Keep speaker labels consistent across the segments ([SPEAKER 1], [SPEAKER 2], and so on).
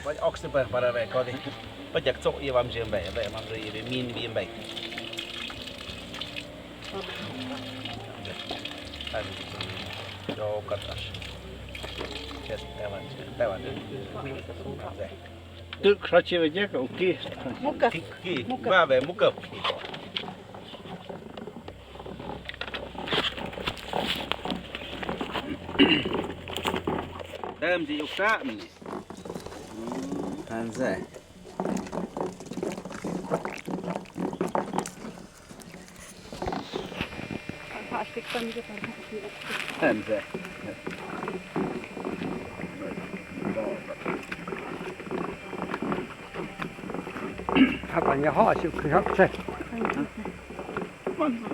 [SPEAKER 1] Vagy oxyber para về coi đi. Bây giờ chỗ yêu am riêng về mà rồi về min viên về. Cho cắt ăn. Chết tay bạn được.
[SPEAKER 2] Tự khó chịu với giấc ok.
[SPEAKER 1] Kỳ va về múc cơm. Đem gì ốc cá mình. Ăn dễ. Hem dễ.
[SPEAKER 2] Hạt anh họ chịu cứ hấp xe.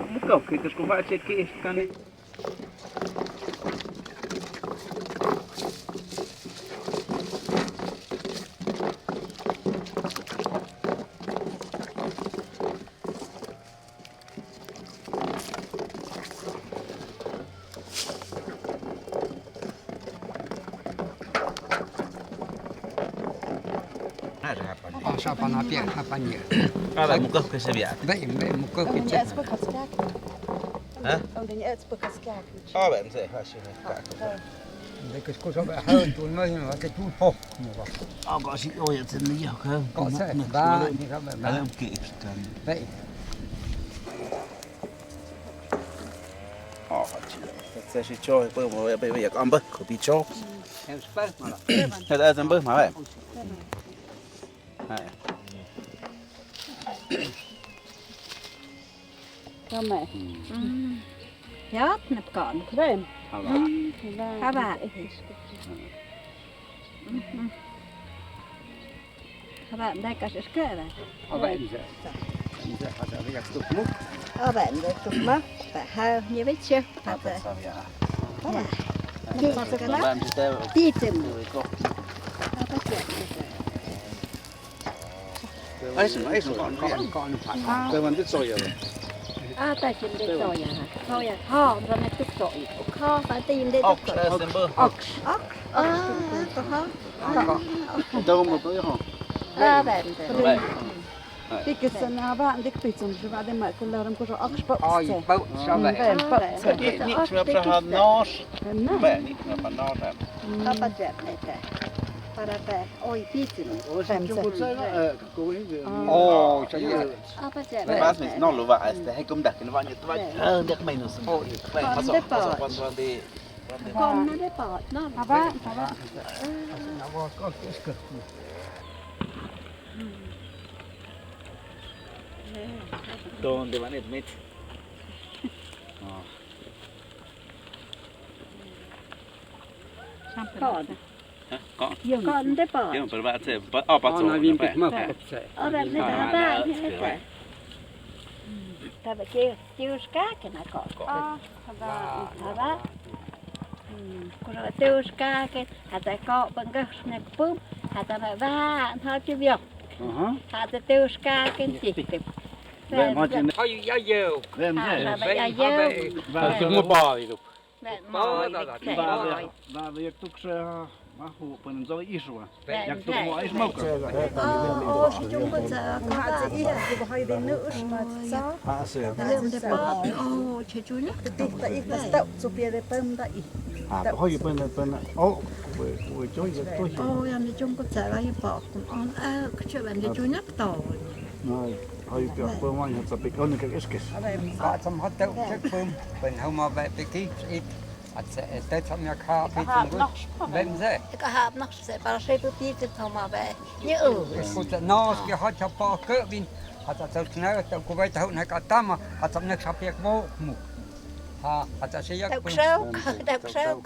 [SPEAKER 1] Múc cơm thì cũng phải chơi kỹ cái này.
[SPEAKER 2] Sao pan hấp biển hấp pan nhựa.
[SPEAKER 1] Vậy một cơm cái sẽ bị.
[SPEAKER 2] Vậy một cơ cái chết.
[SPEAKER 1] Hả?
[SPEAKER 3] Ông đến Nyë'ëë'tsün cái skak.
[SPEAKER 1] Vậy sẽ phải xin cả.
[SPEAKER 2] Đấy cái cô sao vậy hơn tụi nó nhưng mà cái chú phô.
[SPEAKER 1] Có gì ôi ở trên nhiều không?
[SPEAKER 2] Có sẽ ba như các bạn.
[SPEAKER 1] Làm kỹ.
[SPEAKER 2] Vậy.
[SPEAKER 1] Sẽ cho bơ mà bây giờ con bơ có bị cho.
[SPEAKER 2] Em spell mà.
[SPEAKER 1] Thế là dân bơ mà vậy.
[SPEAKER 3] Cho mẹ. Nhát nập cọn lên. Các bạn. Các bạn đây cả sẽ kể này.
[SPEAKER 2] Vậy hạt tụt múc.
[SPEAKER 3] Bạn đây tụt mất. Bạn hơi như vậy chưa? Hạt đây. Chị tụt mất. Đi tìm.
[SPEAKER 1] Ấy con cái mình biết rồi rồi.
[SPEAKER 3] Ta chìm đây rồi à? Thôi à, thò rồi này tụt rồi. Kho phải tìm đây tụt rồi. Ốc. Có hả?
[SPEAKER 1] Đâu một cái hả?
[SPEAKER 3] Bạn.
[SPEAKER 4] Đi cái sân nào bạn đi cái chúng tôi vào đây mà cô làm cô cho ốc bốc.
[SPEAKER 2] Ôi bốc sao vậy?
[SPEAKER 1] Nị chụp ra hạt nós. Vậy nị chụp ra nós rồi.
[SPEAKER 3] Apa jet này thế? Para bé, ôi tí chừng.
[SPEAKER 2] Ồ sao chú chơi nó cô ấy vừa. Ồ sao vậy?
[SPEAKER 3] Apa jet.
[SPEAKER 1] Mas mình nó lùa vậy, hay cũng đặt cái nó vào như vậy. Được mình nó xong. Vậy phát sọ con đi.
[SPEAKER 3] Con nó đấy bỏ nó.
[SPEAKER 4] Bạn.
[SPEAKER 2] Nó có cái cực.
[SPEAKER 1] Don't do it, mate.
[SPEAKER 3] Con.
[SPEAKER 1] Con.
[SPEAKER 3] Con đấy bỏ.
[SPEAKER 1] Nhưng mà bạn sẽ bắt bắt
[SPEAKER 2] Nó viên bịch mập sẽ.
[SPEAKER 3] Bạn này đã bạn thế. Ta phải kêu ska cái này có. Bạn. Cô nói kêu ska cái hạt tại có bằng cái này bướm hạt tại mà va thôi chứ việc. Hạt tại kêu ska cái gì.
[SPEAKER 1] Vậy mà chuyện
[SPEAKER 2] Thôi ya dêu.
[SPEAKER 1] Vậy
[SPEAKER 3] Hạt
[SPEAKER 1] vậy.
[SPEAKER 3] tại ya dêu.
[SPEAKER 2] Và chúng mua bò đi được.
[SPEAKER 1] Và việc tục sẽ mà hụ phần do ý số à. Nhạc tục mọi ý mốc à.
[SPEAKER 3] Chúng bây giờ có hạt gì à?
[SPEAKER 4] Cô hay đến nữ mà sao?
[SPEAKER 1] À sửa.
[SPEAKER 3] Liệu để bỏ. Chơi chui nhá.
[SPEAKER 4] Tí tại cái tậu chụp bia để bơm tại.
[SPEAKER 1] À hỏi bên ô vừa chơi rất tôi.
[SPEAKER 3] Em đi chung có chạy vào bỏ cũng on cái chuyện bạn đi chui nhá tàu.
[SPEAKER 1] Rồi hỏi cái bơm ngoài hạt bị con cái excess.
[SPEAKER 2] Có some hot tậu check phơm. Bên hôm mà về cái ít. Sẽ tới trong nhà kho bị chúng tôi bên dễ.
[SPEAKER 3] Cái hộp nó sẽ bảo xây bữa tiệc thì thằng mà về như
[SPEAKER 2] Cô sẽ nó cái hot cho bò cỡ bin. Họ sẽ tới nơi tàu cô về tàu này cả tam mà họ sẽ nước sắp việc vô mù. Họ sẽ yak
[SPEAKER 3] đọc sâu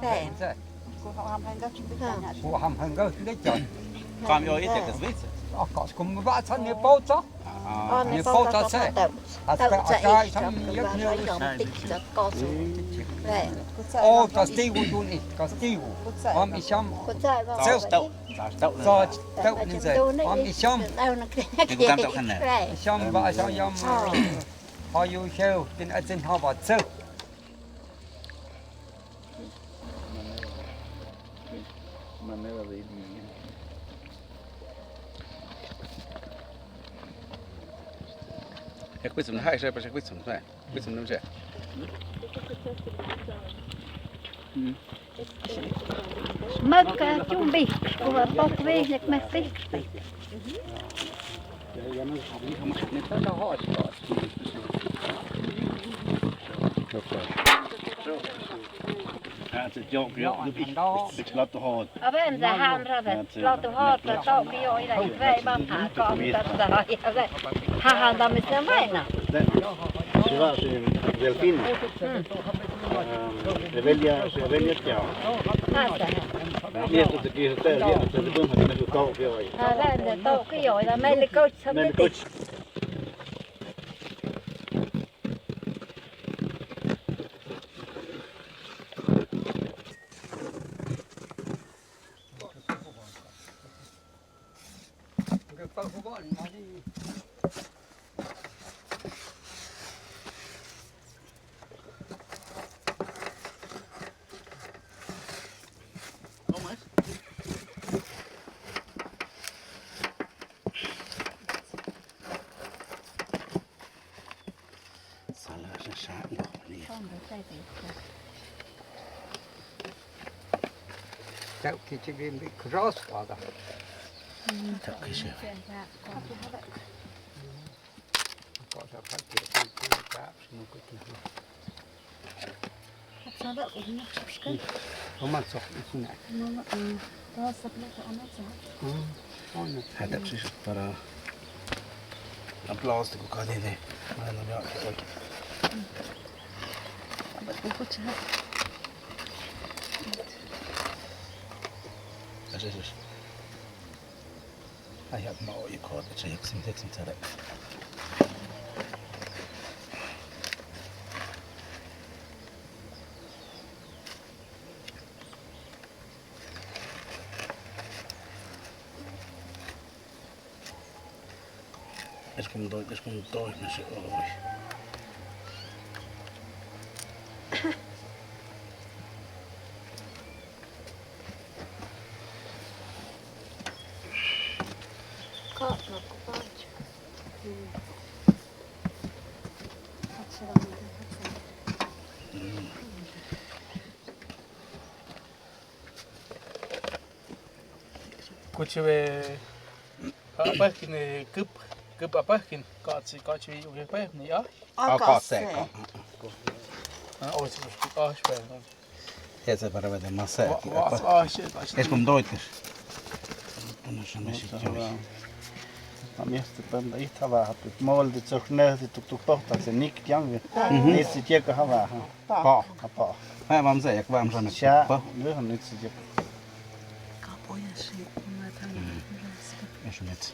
[SPEAKER 3] về.
[SPEAKER 4] Cô họ làm hành các chúng tôi nhà.
[SPEAKER 2] Cô hầm hơn cái trời.
[SPEAKER 1] Còn yêu ít cái gì?
[SPEAKER 2] Có cũng vã thân như bố cho. Như bố cho sẽ. Họ sẽ xong yak nhiều. Ô, có still luôn ít, có still. Om ít xong. Tậu như vậy. Om ít xong.
[SPEAKER 1] Cái cam tậu khăn này.
[SPEAKER 2] Xong vợ xong yom. Họ yêu sale, tin ở trên họ bỏ sale.
[SPEAKER 1] Mà này là gì? yakpüm hay şey başka yakpüm şey. Yakpüm ne şey?
[SPEAKER 3] Mökkä chung bik, kun on pok viihdet mä bik. Aven se hanradet, latu hoota toki jo ida vei vanhaa kohtaa ja hahantamisen vaina.
[SPEAKER 5] Se va del fin. Se velja tjaa. Niin, että kiitos täällä vielä, että se tuntuu, että se kauppia vai.
[SPEAKER 3] Vände toki jo ida meille koitsa meti.
[SPEAKER 2] Täytyy sitten rosvata.
[SPEAKER 1] Tabii şey.
[SPEAKER 2] Cosa fatta Oman sohbetine.
[SPEAKER 1] Hade precis bara applaus till kokadene. Men jag orkar. Precis. Hayat ma o yukot çayıksın teksin tere. Es kun toinen se oli.
[SPEAKER 6] Kutsue apahkin kyp apahkin kaatsi juuri pehni ja.
[SPEAKER 1] Akase.
[SPEAKER 6] Ois ahspel.
[SPEAKER 1] Ja se bara veden massa. Es kun toites. Tunne se me sit jo.
[SPEAKER 5] Mä mielestä päntä ihtä vähän, että mä olin se nähty tuk pohtaa se nikt jangi. Niin se tiekka havaa. Pa.
[SPEAKER 1] Mä vaan se, jak vaan sanot.
[SPEAKER 5] Sä, lyhän nyt se tiekka.
[SPEAKER 1] Es nyt.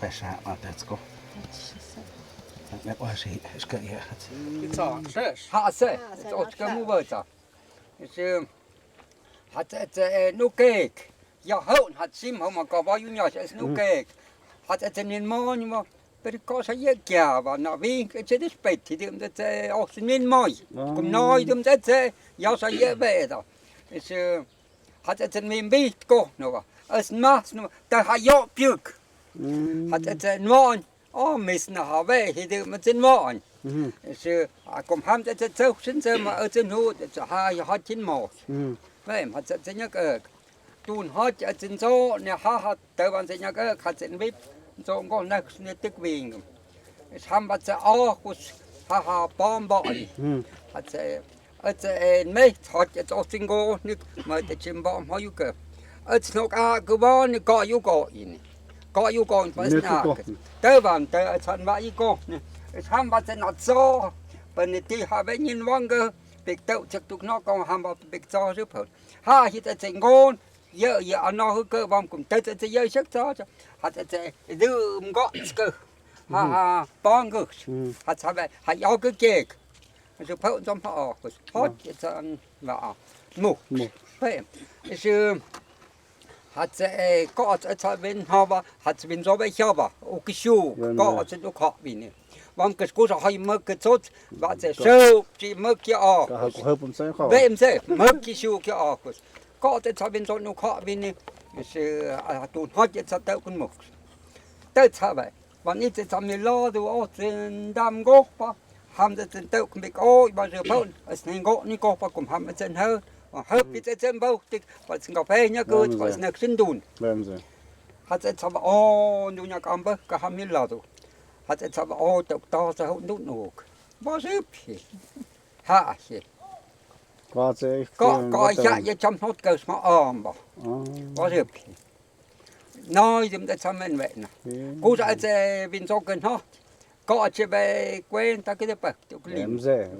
[SPEAKER 1] Pesä, atetsko. Me voisi ska ja.
[SPEAKER 2] Ha se, otska mu văța. Deci, se nu keek. Ja hoon hat sim homa ka vajunia es nu keek. Se niin maanima per cosa jäävä. Na vink se despetti dem det också min mai. Kom noi dem det ja sa jääväda. Deci, se min bit ko no. Es mas no, da ha jo pjuk. Se noin amisna ha vähi dem sen maan. Se kom ham det tausen se ma sen hod se ha hatin mat. Vem hat sen yakök. Tun hat sen so ne ha tavan sen yakök hat sen vip so go naks ne tik ving. Es ham bat se akus ha bombai. Hat se en mecht hat het os sin go nik ma det sim bom ha yuke. Het nog a gewoon ga you go in. Ga you go in pas na. Tavan ta san va i go. Es ham bat se not so. Ben ti ha venin wange. Big tàu chắc tụi nó còn ham vào big cho giúp hơn. Ha thì ta sẽ ngon, giờ anh nó cơ vòng cùng tới sẽ giờ sức cho, ha sẽ đưa gõ cơ, ha bong cơ, ha sao vậy, ha ao cơ chè, giúp hơn trong họ, hot sẽ là mù, vậy, chứ ha sẽ có sẽ bên họ ha sẽ bên gió bên nhau ba, ok siêu, có sẽ được họ bên này. Vâng cái cú rồi hay mất cái sốt và sẽ sâu chỉ mất cái ỏ.
[SPEAKER 5] Ka ha ko hopum sai kho.
[SPEAKER 2] Vậy em sẽ mất cái siêu cái ỏ. Có thể cho bên sốt nó khó bên này toen had je het ook een mocht. Dat hebben. Want niet het aan de lade of een dam gopa. Haben ze het ook een beetje ooit maar zo van. Als een god niet gopa komt, hebben ze een huid. Heb je het in bochtig? Wat ze nog een jaar goed, wat ze niks in doen. Had het hebben doen je kan bukken, hebben je lade. Had het hebben ooit ook daar ze houden doen ook. Was heb je? Haasje.
[SPEAKER 5] Wat heeft
[SPEAKER 2] Ja, je kan not koos maar aan. Was heb je? Nou, dat zijn mijn weten. Goed als Vintsoj een had. Gaat je bij Queen, dat je de pak.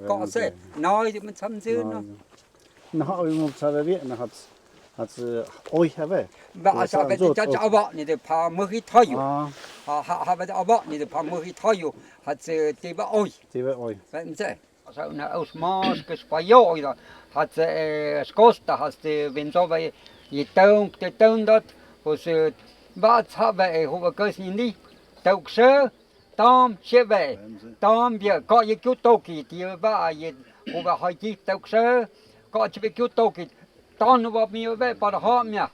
[SPEAKER 2] Gaat ze. Nou, dat met zijn zin.
[SPEAKER 5] Nou, je moet hebben weer, dan had ze ooit hebben.
[SPEAKER 2] Maar ze hebben dat je abad niet een paar muggie tayo. Hebben de abad niet een paar muggie tayo. Had ze die bij ooit.
[SPEAKER 5] Die bij ooit.
[SPEAKER 2] Wat ze? Zo naar Oosmaas gespajoord. Had ze skosta, had ze Vintsoj je toon dat. Dus wat hebben hoe we kunnen niet. Took ze. Tam cheve, tam bia, ka je kutoki, die ba je, hoe we hadden ook zo, ka je kutoki, dan wat meer bij, maar de haam ja.